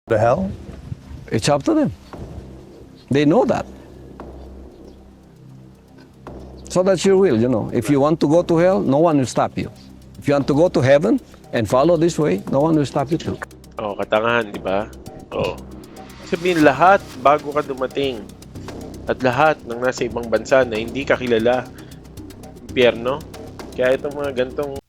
The hell? It's up to them. They know that. So that's your will, you know. If you want to go to hell, no one will stop you. If you want to go to heaven and follow this way, no one will stop you too. Oh, katangahan, di ba? Oh. Sabihin lahat bago ka dumating at lahat ng nasa ibang bansa na hindi ka kilala, impyerno. Kaya itong mga gantong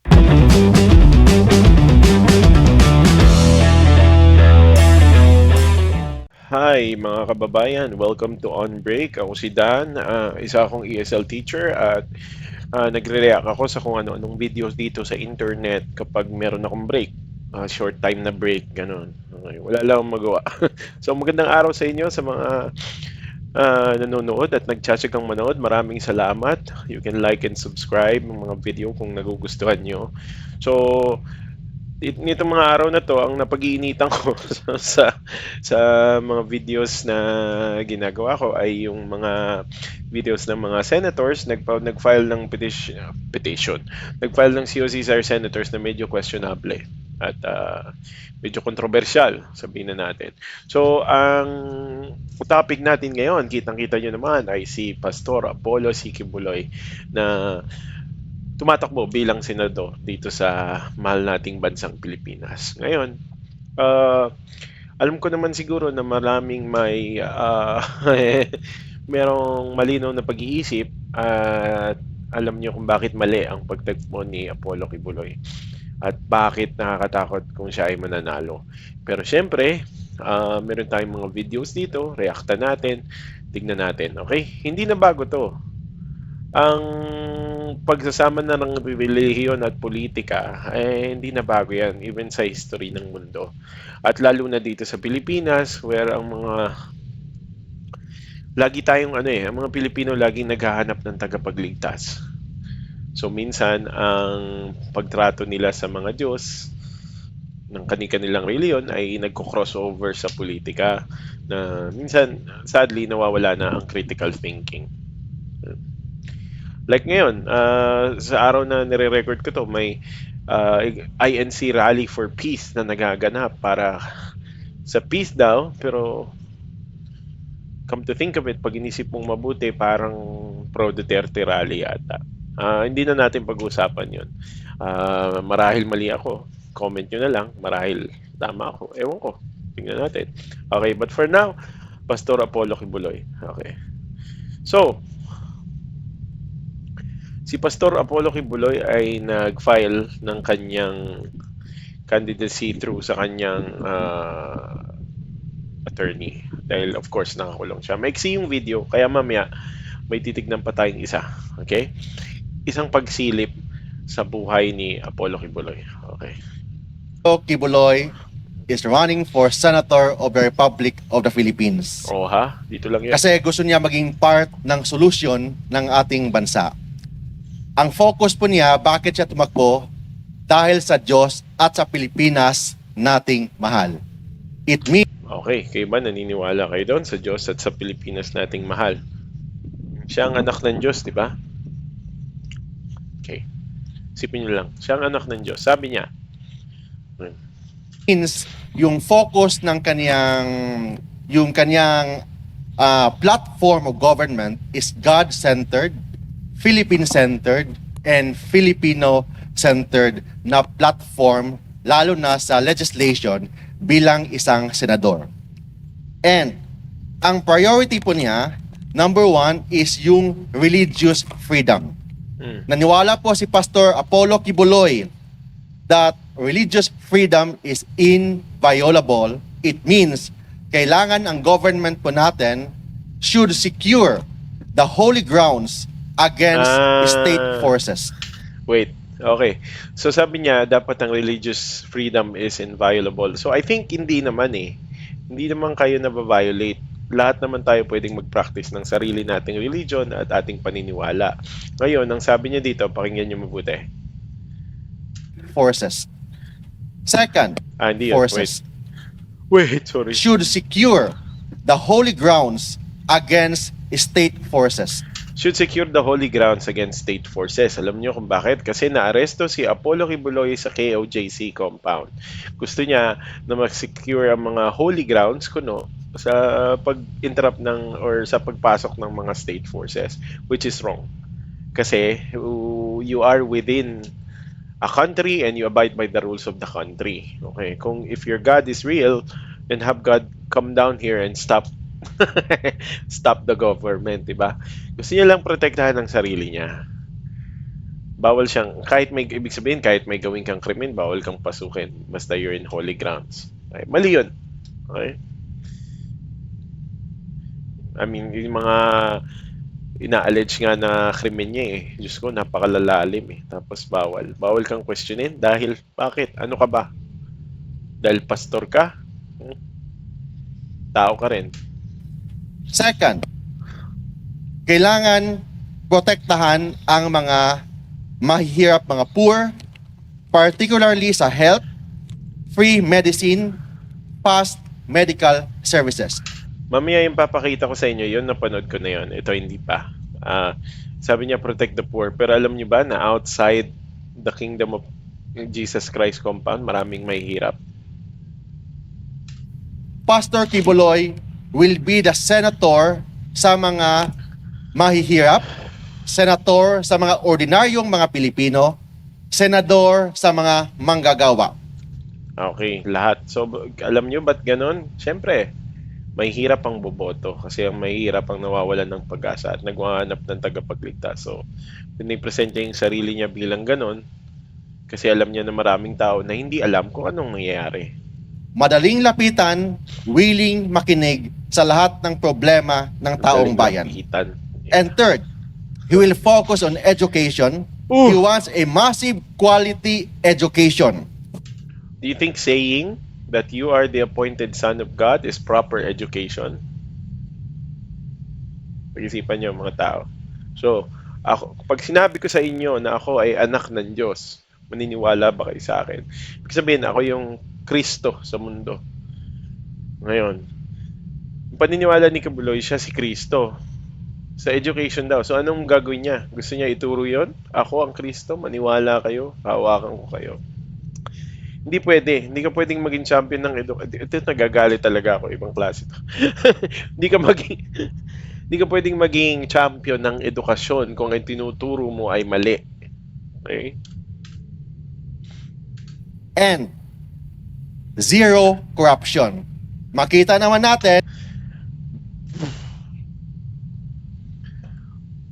Hi mga kababayan, welcome to On Break. Ako si Dan, isa akong ESL teacher at nagre-react ako sa kung ano-anong videos dito sa internet kapag meron akong break. Short time na break, ganun. Okay, wala lang akong magawa. So magandang araw sa inyo sa mga nanonood at nagtsatsagang manood. Maraming salamat. You can like and subscribe ng mga video kung nagugustuhan nyo. So, nito mga araw na to, ang napag-iinitan ko sa mga videos na ginagawa ko ay yung mga videos ng mga senators nag-file ng petition. Nag-file ng COCSR senators na medyo questionable at medyo kontrobersyal, sabihin na natin. So, ang topic natin ngayon, kitang-kita nyo naman, ay si Pastor Apollo C. Quiboloy na tumatakbo bilang senador dito sa mahal nating bansang Pilipinas. Ngayon, alam ko naman siguro na maraming may merong malinaw na pag-iisip at alam niyo kung bakit mali ang pagtagpo ni Apollo Quiboloy at bakit nakakatakot kung siya ay mananalo. Pero syempre, meron tayong mga videos dito, reacta natin, tignan natin, okay? Hindi na bago to. Ang pagsasama na ng relihiyon at politika hindi na bago yan even sa history ng mundo at lalo na dito sa Pilipinas where ang mga lagi tayong ang mga Pilipino laging naghahanap ng tagapagligtas. So minsan ang pagtrato nila sa mga Diyos ng kanilang reliyon ay nagko-crossover sa politika na minsan sadly nawawala na ang critical thinking. Like ngayon, sa araw na nire-record ko to, may INC Rally for Peace na nagaganap para sa peace daw, pero come to think of it, pag inisip mong mabuti, parang pro-Duterte rally yata. Hindi na natin pag-usapan yun. Marahil mali ako, comment nyo na lang, marahil tama ako, ewan ko, tingnan natin. Okay, but for now, Pastor Apollo Quiboloy. Okay. So, si Pastor Apollo Quiboloy ay nag-file ng kanyang candidacy through sa kanyang attorney. Dahil of course nakakulong siya. Maiksi yung video, kaya mamaya may titignan pa tayong isa. Okay? Isang pagsilip sa buhay ni Apollo Quiboloy. Okay. Quiboloy is running for Senator of the Republic of the Philippines. Oh ha? Dito lang yan. Kasi gusto niya maging part ng solusyon ng ating bansa. Ang focus po niya, bakit siya tumakbo? Dahil sa Diyos at sa Pilipinas nating mahal. It means Okay, kayo ba naniniwala kayo doon sa Diyos at sa Pilipinas nating mahal? Siya ang anak ng Diyos, di ba? Okay. Isipin nyo lang. Siya ang anak ng Diyos. Sabi niya, yung focus ng kanyang platform of government is God-centered, Philippine-centered, and Filipino-centered na platform lalo na sa legislation bilang isang senador. And ang priority po niya, number one, is yung religious freedom. Naniwala po si Pastor Apollo Quiboloy that religious freedom is inviolable. It means kailangan ang government po natin should secure the holy grounds against state forces. wait, okay. So sabi niya, dapat ang religious freedom is inviolable. So I think hindi naman Hindi naman kayo nababiolate. Lahat naman tayo pwedeng mag-practice ng sarili nating religion at ating paniniwala. Ngayon, ang sabi niya dito, pakinggan niyo mabuti. Forces. Second, Hindi yun. forces Wait, sorry. should secure the holy grounds against state forces. should secure the holy grounds against state forces. Alam niyo kung bakit? Kasi naaresto si Apollo Kibuloy sa KOJC compound. Gusto niya na mag-secure ang mga holy grounds kuno sa pag-interrupt ng or sa pagpasok ng mga state forces, which is wrong. Kasi you are within a country and you abide by the rules of the country. Okay? Kung if your God is real, then have God come down here and stop stop the government, 'di ba? Gusto niya lang protektahan ang sarili niya. Bawal siyang kahit may ibig sabihin kahit may gawin kang krimen, bawal kang pasukin basta you're in holy grounds. Okay? Mali 'yun. Okay? I mean, yung mga ina-allege nga na krimen niya eh. Diyos ko, napakalalalim eh. Tapos bawal. Bawal kang questionin dahil bakit? Ano ka ba? Dahil pastor ka? Tao ka rin. Second, kailangan protektahan ang mga mahihirap, mga poor, particularly sa health, free medicine, fast medical services. Mamaya yung papakita ko sa inyo, yun napanood ko na yun. Ito hindi pa. Sabi niya protect the poor. Pero alam niyo ba na outside the kingdom of Jesus Christ compound, maraming mahihirap. Pastor Kibuloy will be the senator sa mga mahihirap, senator sa mga ordinaryong mga Pilipino, senador sa mga manggagawa. Okay, lahat. So, alam nyo ba't ganun? Siyempre, may hirap ang boboto kasi ang may hirap ang nawawalan ng pag-asa at naghahanap ng tagapagligtas. So, pinipresent niya yung sarili niya bilang ganun kasi alam niya na maraming tao na hindi alam kung anong nangyayari. Madaling lapitan, willing makinig sa lahat ng problema ng taong bayan. Lapitan. And third, he will focus on education. He wants a massive quality education. Do you think saying that you are the appointed son of God is proper education? Pag-isipan niyo mga tao. So, ako, pag sinabi ko sa inyo na ako ay anak ng Diyos, maniniwala ba kayo sa akin? Ibig sabihin, ako yung Kristo sa mundo. Ngayon, yung paniniwala ni Kibuloy, siya si Kristo. Sa education daw. So, anong gagawin niya? Gusto niya ituro yon? Ako ang Kristo, maniwala kayo, hawakan ko kayo. Hindi pwede. Hindi ka pwedeng maging champion ng edukasyon. Ito nagagalit talaga ako. Ibang klase ito. Hindi ka pwedeng maging champion ng edukasyon kung ang tinuturo mo ay mali. Okay? And zero corruption. Makita naman natin,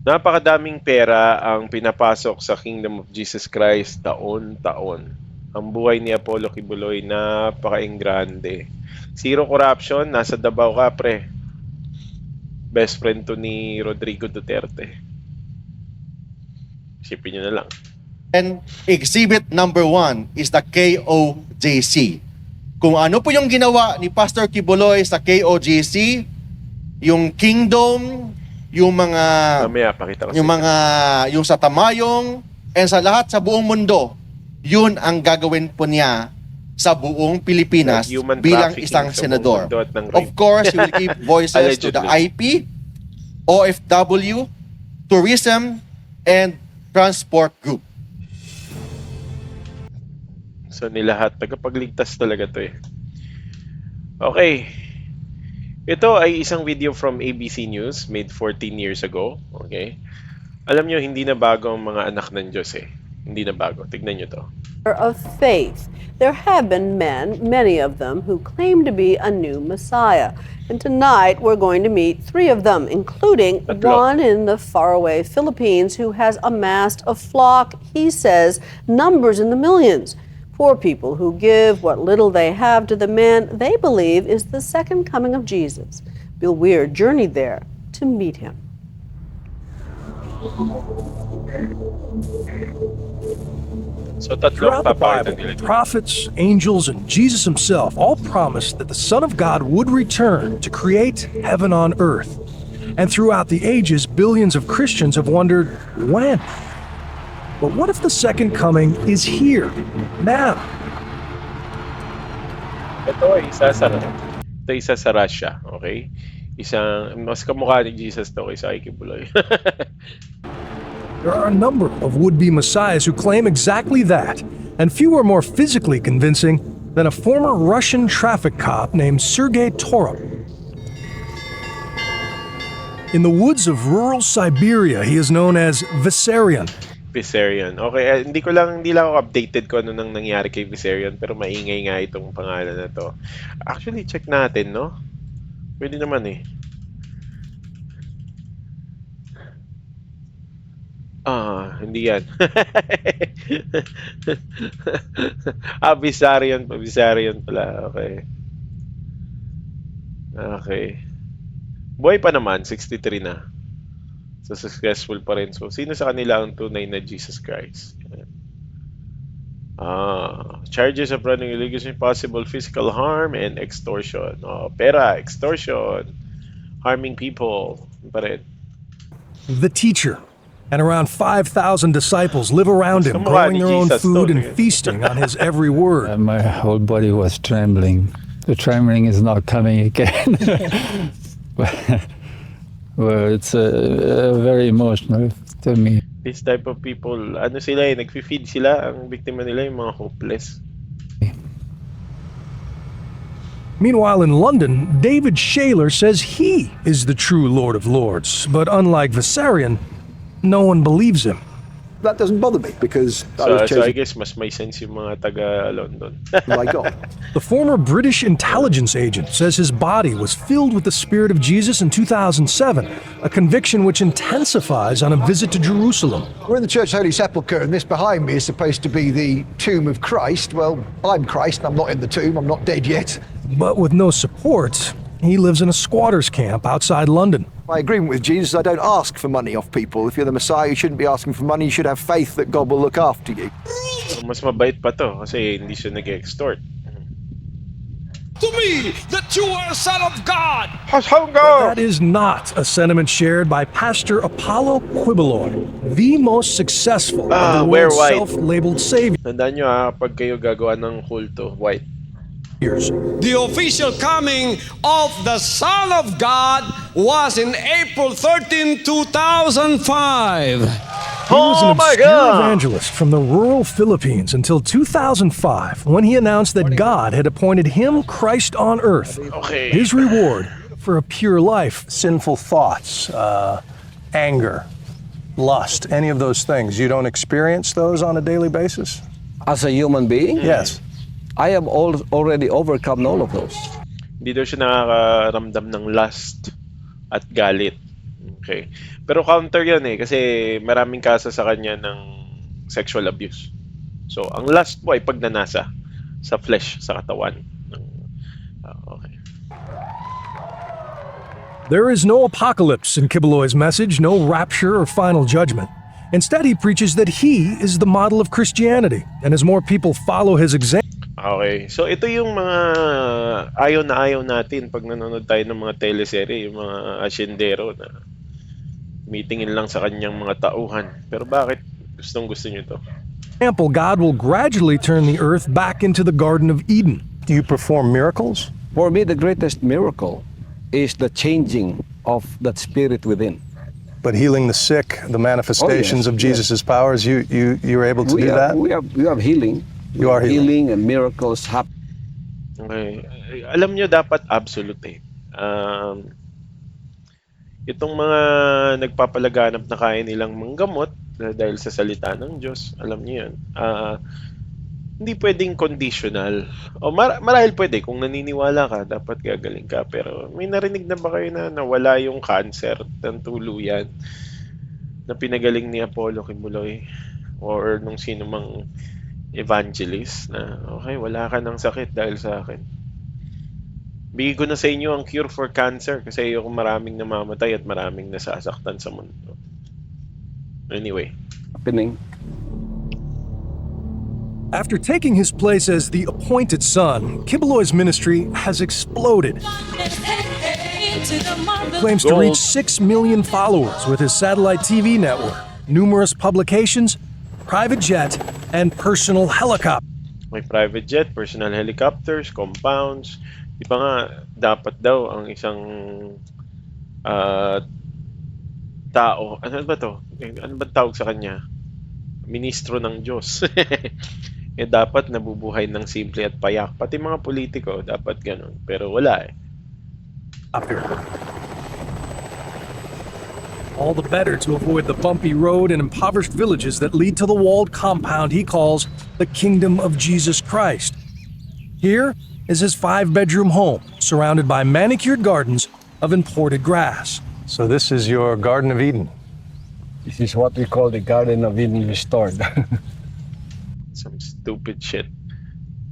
napakadaming pera ang pinapasok sa Kingdom of Jesus Christ taon-taon. Ang buhay ni Apollo Kibuloy, napaka-ingrande. Zero corruption, nasa Davao ka, pre. Best friend to ni Rodrigo Duterte. Isipin nyo na lang. and exhibit number 1 is the KOJC. Kung ano po yung ginawa ni Pastor Kibuloy sa KOJC, yung kingdom, yung mga Mamaya, pakita ko yung sa Tamayong and sa lahat sa buong mundo, yun ang gagawin po niya sa buong Pilipinas Like human bilang trafficking isang sa buong senador. mundo at ng Of rape. course, he will give voices to the Allegedly. IP, OFW, tourism, and transport group. So nilahat, tagapagligtas talaga to eh. Okay. Ito ay isang video from ABC News made 14 years ago. Okay. Alam nyo, hindi na bago ang mga anak ng Diyos eh. Hindi na bago. Tignan nyo to. Of faith. There have been men, many of them, who claim to be a new Messiah. And tonight we're going to meet 3 of them, including Tatlo. one in the faraway Philippines who has amassed a flock, he says, numbers in the millions. Poor people who give what little they have to the man they believe is the second coming of Jesus. Bill Weir journeyed there to meet him. So tatlong Throughout the papakita Bible, nila. the prophets, angels, and Jesus himself all promised that the Son of God would return to create heaven on earth. And throughout the ages, billions of Christians have wondered, when? But what if the second coming is here, now? Ito ay isa sa Russia, okay? Mas kamukha ni Jesus to kaysa kay Kibuloy. There are a number of would-be messiahs who claim exactly that, and few are more physically convincing than a former Russian traffic cop named Sergei Torov. In the woods of rural Siberia, he is known as Vissarion. Viserion. Okay, hindi lang ako updated ko ano nang nangyari kay Viserion, pero maingay nga itong pangalan na to. Actually, check natin, no? Pwede naman eh. Hindi yan. Viserion pala. Okay. Okay. Buhay pa naman, 63 na. So, successful pa rin. So, sino sa kanila ang tunay na Jesus Christ? Charges of running illegally, possible physical harm, and extortion. Extortion, harming people. Pa rin. The teacher and around 5,000 disciples live around him, growing their own food and feasting on his every word. My whole body was trembling. The trembling is not coming again. Well, it's very emotional to me. This type of people, nagfi-feed sila, ang biktima nila yung mga hopeless. Meanwhile, in London, David Shaler says he is the true Lord of Lords, but unlike Vissarion, no one believes him. That doesn't bother me because I was So I chosen guess mas may sense yung mga taga-London. by God. The former British intelligence agent says his body was filled with the Spirit of Jesus in 2007, a conviction which intensifies on a visit to Jerusalem. We're in the Church Holy Sepulchre, and this behind me is supposed to be the tomb of Christ. Well, I'm Christ, and I'm not in the tomb, I'm not dead yet. But with no support, he lives in a squatter's camp outside London. My agreement with Jesus, I don't ask for money off people. If you're the Messiah, you shouldn't be asking for money. You should have faith that God will look after you. Mas mabait pa to kasi hindi siya nag-extort. To me, that you are a son of God. That is not a sentiment shared by Pastor Apollo Quibeloy, the most successful of the wear world's white. self-labeled saviors. Tandaan nyo pag kayo gagawa ng kulto, white. The official coming of the Son of God was in April 13, 2005. He was an obscure evangelist from the rural Philippines until 2005, when he announced that God had appointed him Christ on earth. Okay. His reward for a pure life. Sinful thoughts, anger, lust, any of those things. You don't experience those on a daily basis? As a human being, Yes. I have already overcome all of those. Hindi daw siya nakakaramdam ng lust at galit. Okay. Pero counter yun kasi maraming kaso sa kanya ng sexual abuse. So, ang lust po ay pagnanasa sa flesh, sa katawan. Okay. There is no apocalypse in Kibeloy's message, no rapture or final judgment. Instead, he preaches that he is the model of Christianity, and as more people follow his example, Okay. So, ito yung mga ayaw na ayaw natin pag nanonood tayo ng mga teleserye, yung mga asyendero na meetingin lang sa kanyang mga tauhan. Pero bakit gusto nyo to? God will gradually turn the earth back into the Garden of Eden. Do you perform miracles? For me, the greatest miracle is the changing of that spirit within. But healing the sick, the manifestations Oh, yes, of Jesus' powers, you're able to do that? We have healing. You are healing. And miracles happen. Okay. Alam nyo, dapat absolute eh. Itong mga nagpapalaganap na kaya nilang manggamot dahil sa salita ng Diyos, alam niyo yan. Hindi pwedeng conditional. O marahil pwede, kung naniniwala ka, dapat gagaling ka. Pero may narinig na ba kayo na nawala yung cancer ng tuluyan na pinagaling ni Apollo Kibuloy or nung sino mang evangelist na okay, wala ka ng sakit dahil sa akin. Bigay ko na sa inyo ang cure for cancer kasi ayoko maraming namamatay at maraming nasasaktan sa mundo. Anyway. Happening. After taking his place as the appointed son, Kibeloy's ministry has exploded. He claims to reach 6 million followers with his satellite TV network, numerous publications, private jet, and personal helicopter. May private jet, personal helicopters, compounds. Di ba nga, dapat daw ang isang tao. Ano ba to? Ano ba tawag sa kanya? Ministro ng Diyos. Dapat nabubuhay ng simple at payak. Pati mga politiko, dapat ganun. Pero wala eh. Up here. All the better to avoid the bumpy road and impoverished villages that lead to the walled compound he calls the Kingdom of Jesus Christ. Here is his 5-bedroom home, surrounded by manicured gardens of imported grass. So this is your Garden of Eden. This is what we call the Garden of Eden restored. Some stupid shit.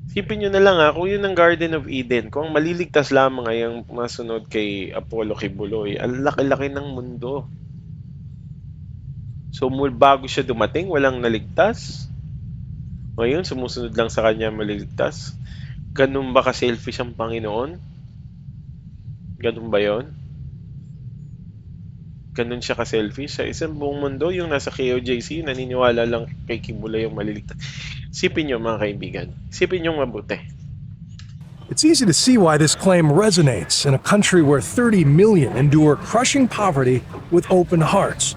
Isipin nyo na lang kung yun ang Garden of Eden, kung maliligtas lamang ay ang masunod kay Apollo Kibuloy, ang laki-laki ng mundo. So, bago siya dumating, walang naligtas. Ngayon, sumusunod lang sa kanya maliligtas. Ganun ba ka-selfish ang Panginoon? Ganun ba yon? Ganun siya ka-selfish? Sa isang buong mundo, yung nasa KOJC, naniniwala lang kay Kibuloy yung maliligtas. Isipin nyo mga kaibigan. Isipin nyo mabuti. It's easy to see why this claim resonates in a country where 30 million endure crushing poverty with open hearts.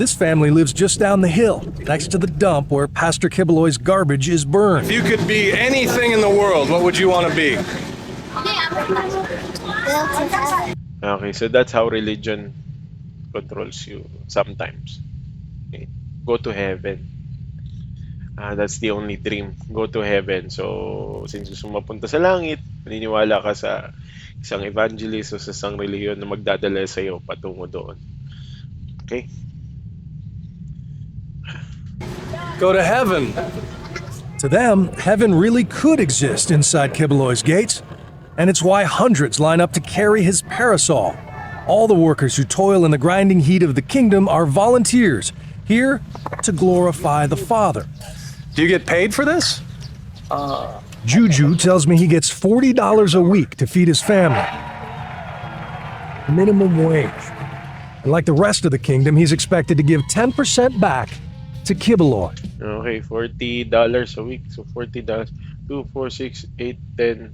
This family lives just down the hill, next to the dump where Pastor Kibuloy's garbage is burned. If you could be anything in the world, what would you want to be? Okay, so that's how religion controls you sometimes. Okay. Go to heaven. That's the only dream. Go to heaven. So, since gusto mo mapunta sa langit, naniniwala ka sa isang evangelist o sa isang reliyon na magdadala sa iyo patungo doon. Okay? Go to heaven. To them, heaven really could exist inside Kibuloy's gates, and it's why hundreds line up to carry his parasol. All the workers who toil in the grinding heat of the kingdom are volunteers, here to glorify the Father. Do you get paid for this? Juju tells me he gets $40 a week to feed his family. Minimum wage. And like the rest of the kingdom, he's expected to give 10% back to Kibuloy. Okay, $40 a week. So, $40. 2, 4, 6, 8, 10.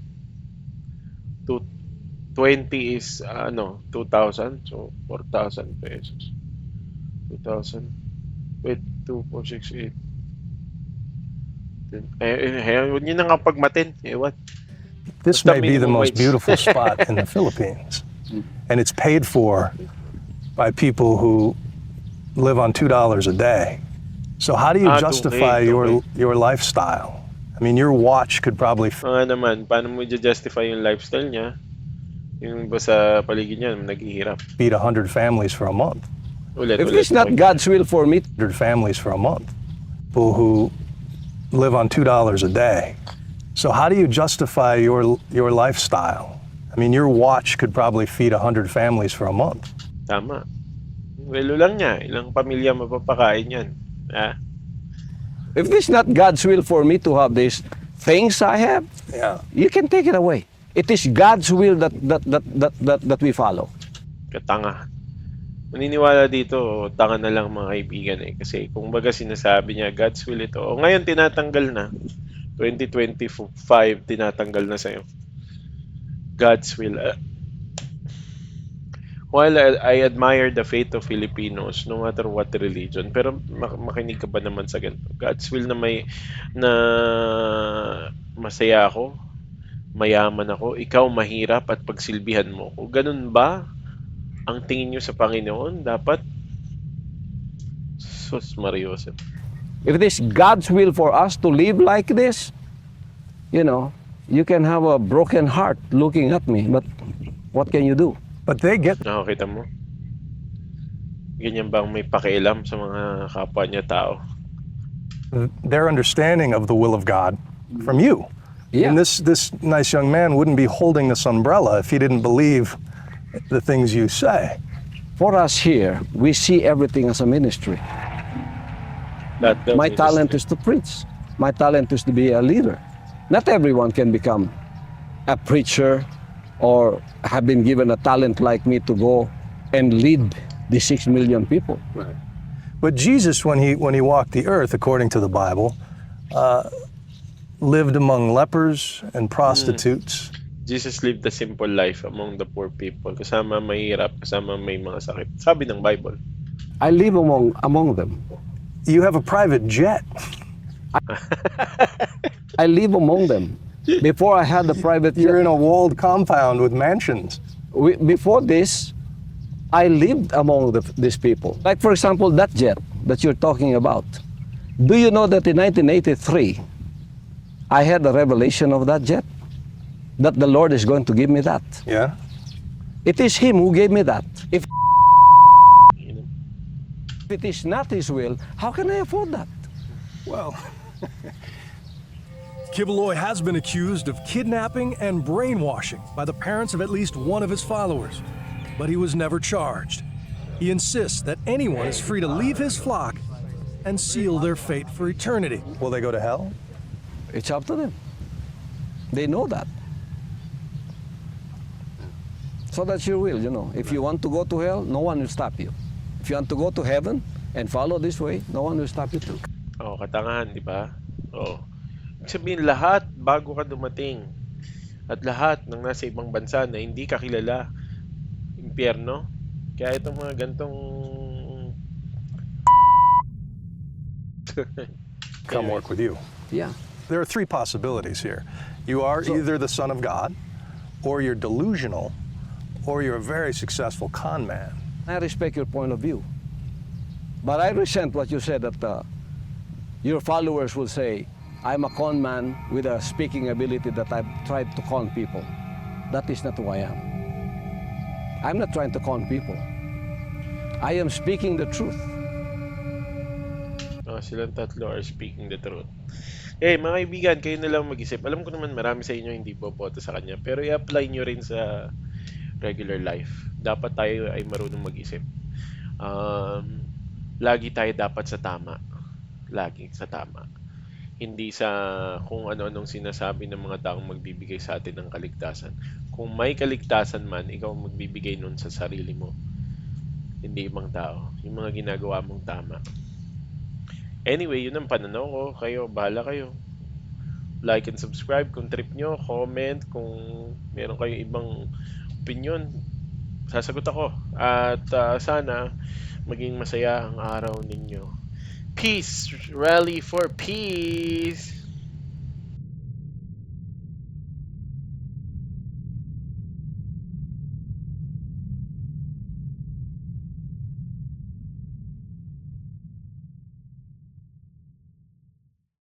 20 is, 2,000. So, 4,000 pesos. 2,000. Wait, 2, 4, 6, 8. Huwag nyo na nga pagmatin. What? This Basta may be the minimum most wage. beautiful spot in the Philippines. And it's paid for by people who live on $2 a day. So how do you justify your lifestyle? I mean, your watch could probably... Naman, paano mo i-justify yung lifestyle niya? Yung ba sa paligid niya, naghihirap. feed 100 families for a month. Ulit. If it's not God's will for me, 100 families for a month. People who live on $2 a day. So how do you justify your lifestyle? I mean, your watch could probably feed 100 families for a month. Tama. Welo lang niya. Ilang pamilya mapapakain yan. if it's not God's will for me to have these things I have, you can take it away. It is God's will that we follow. Katanga. Maniniwala dito, tanga na lang mga kaibigan eh. Kasi kung baga sinasabi niya, God's will ito. O ngayon, tinatanggal na. 2025, tinatanggal na sa'yo. God's will. While I admire the faith of Filipinos, no matter what religion, pero makinig ka ba naman sa ganito? God's will na masaya ako, mayaman ako, ikaw mahirap at pagsilbihan mo ko. Ganun ba ang tingin nyo sa Panginoon? Dapat? Sus Mariosep. If it is God's will for us to live like this, you know, you can have a broken heart looking at me, but what can you do? But they get Nakakita mo? Ganyan bang may pakialam sa mga kapwa niya tao? their understanding of the will of God from you. Yeah. And this nice young man wouldn't be holding this umbrella if he didn't believe the things you say. For us here, we see everything as a ministry. My talent is to preach. My talent is to be a leader. Not everyone can become a preacher or have been given a talent like me to go and lead the 6 million people. But Jesus, when he walked the earth, according to the Bible, lived among lepers and prostitutes. Jesus lived a simple life among the poor people, kasama mahirap, kasama may mga sakit. Sabi ng Bible. I live among them. You have a private jet. I live among them. Before I had the private You're jet, in a walled compound with mansions. before this, I lived among these people. Like, for example, that jet that you're talking about. Do you know that in 1983, I had a revelation of that jet? That the Lord is going to give me that. Yeah? It is Him who gave me that. If it is not His will, how can I afford that? Well, Kivaloi has been accused of kidnapping and brainwashing by the parents of at least one of his followers, but he was never charged. He insists that anyone is free to leave his flock and seal their fate for eternity. Will they go to hell? It's up to them. They know that. So that's your will, you know. If you want to go to hell, no one will stop you. If you want to go to heaven and follow this way, no one will stop you too. Oh, katangahan, di ba? Oh. Ibig sabihin, lahat bago ka dumating at lahat ng nasa ibang bansa na hindi ka kilala, impyerno. Kaya itong mga gantong Come work with you. Yeah. There are three possibilities here. You are either the Son of God, or you're delusional, or you're a very successful con man. I respect your point of view. But I resent what you said that your followers will say, I'm a con man with a speaking ability that I've tried to con people. That is not who I am. I'm not trying to con people. I am speaking the truth. silang tatlo are speaking the truth. Eh, mga kaibigan, kayo na lang mag-isip. Alam ko naman marami sa inyo hindi boboto sa kanya, pero i-apply nyo rin sa regular life. Dapat tayo ay marunong mag-isip. Lagi tayo dapat sa tama. Lagi sa tama. Hindi sa kung ano-anong sinasabi ng mga taong magbibigay sa atin ng kaligtasan. Kung may kaligtasan man, ikaw ang magbibigay nun sa sarili mo. Hindi ibang tao. Yung mga ginagawa mong tama. Anyway, yun ang pananaw ko. Kayo, bahala kayo. Like and subscribe kung trip nyo. Comment kung meron kayong ibang opinion. Sasagot ako. At sana maging masaya ang araw ninyo. Peace! Rally for peace!